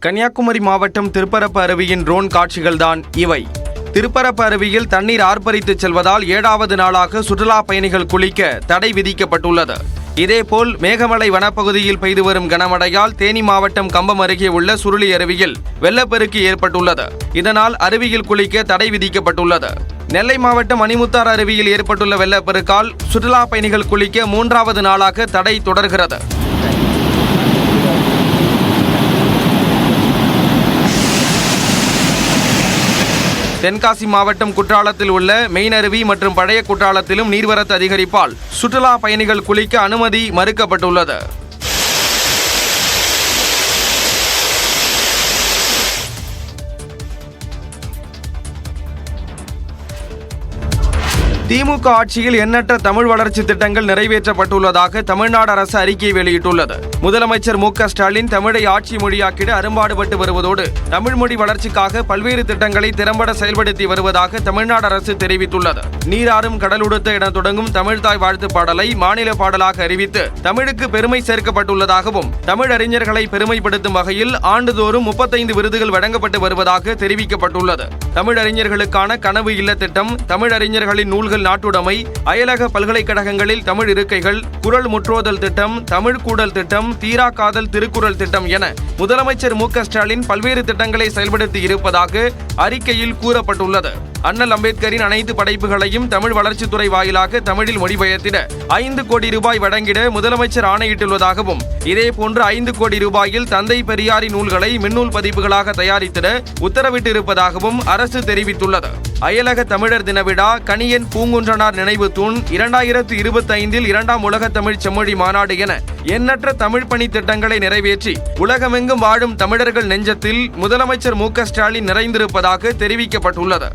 கன்னியாகுமரி மாவட்டம் திருப்பரப்பு அருவியின் ட்ரோன் காட்சிகள்தான் இவை. திருப்பரப்பு அருவியில் தண்ணீர் ஆர்ப்பரித்து செல்வதால் 7வது நாளாக சுற்றுலா பயணிகள் குளிக்க தடை விதிக்கப்பட்டுள்ளது. இதேபோல் மேகமலை வனப்பகுதியில் பெய்து வரும் கனமழையால் தேனி மாவட்டம் கம்பம் அருகே உள்ள சுருளி அருவியில் வெள்ளப்பெருக்கு ஏற்பட்டுள்ளது. இதனால் அருவியில் குளிக்க தடை விதிக்கப்பட்டுள்ளது. நெல்லை மாவட்டம் மணிமுத்தாறு அருவியில் ஏற்பட்டுள்ள வெள்ளப்பெருக்கால் சுற்றுலா பயணிகள் குளிக்க 3வது நாளாக தடை தொடர்கிறது. தென்காசி மாவட்டம் குற்றாலத்தில் உள்ள மெயின் அருவி மற்றும் பழைய குற்றாலத்திலும் நீர்வரத்து அதிகரிப்பால் சுற்றுலா பயணிகள் குளிக்க அனுமதி மறுக்கப்பட்டுள்ளது. திமுக ஆட்சியில் எண்ணற்ற தமிழ் வளர்ச்சி திட்டங்கள் நிறைவேற்றப்பட்டுள்ளதாக தமிழ்நாடு அரசு அறிக்கை வெளியிட்டுள்ளது. முதலமைச்சர் மு.க.ஸ்டாலின் தமிழை ஆட்சி மொழியாக்கிட அரும்பாடுபட்டு வருவதோடு தமிழ் மொழி வளர்ச்சிக்காக பல்வேறு திட்டங்களை திறம்பட செயல்படுத்தி வருவதாக தமிழ்நாடு அரசு தெரிவித்துள்ளது. நீராறும் கடலுடுத்த என தொடங்கும் தமிழ்தாய் வாழ்த்து பாடலை மாநில பாடலாக அறிவித்து தமிழுக்கு பெருமை சேர்க்கப்பட்டுள்ளதாகவும் தமிழ் அறிஞர்களை பெருமைப்படுத்தும் வகையில் ஆண்டுதோறும் 35 விருதுகள் வழங்கப்பட்டு வருவதாக தெரிவிக்கப்பட்டுள்ளது. தமிழ் அறிஞர்களுக்கான கனவு இல்ல திட்டம், தமிழ் அறிஞர்களின் நூல்கள் நாட்டுடைமை, அயலக பல்கலைக்கழகங்களில் தமிழ் இருக்கைகள், குரல் முற்றோதல் திட்டம், தமிழ் கூடல் திட்டம், தீரா காதல் திருக்குறள் திட்டம் என முதலமைச்சர் மு.க.ஸ்டாலின் பல்வேறு திட்டங்களை செயல்படுத்தி இருப்பதாக அறிக்கையில் கூறப்பட்டுள்ளது. அண்ணல் அம்பேத்கரின் அனைத்து படைப்புகளையும் தமிழ் வளர்ச்சித்துறை வாயிலாக தமிழில் மொழிபெயர்த்திட 5 கோடி ரூபாய் வழங்கிட முதலமைச்சர் ஆணையிட்டுள்ளதாகவும், இதேபோன்று 5 கோடி ரூபாயில் தந்தை பெரியாரின் நூல்களை மின்னூல் பதிப்புகளாக தயாரித்திட உத்தரவிட்டிருப்பதாகவும் அரசு தெரிவித்துள்ளது. அயலக தமிழர் தின விழா, கணியன் பூங்குன்றனார் நினைவு தூண், 2025இல் 2ஆம் உலக தமிழ் செம்மொழி மாநாடு என எண்ணற்ற தமிழ் பணி திட்டங்களை நிறைவேற்றி உலகமெங்கும் வாழும் தமிழர்கள் நெஞ்சத்தில் முதலமைச்சர் மு.க.ஸ்டாலின் நிறைந்திருப்பதாக தெரிவிக்கப்பட்டுள்ளது.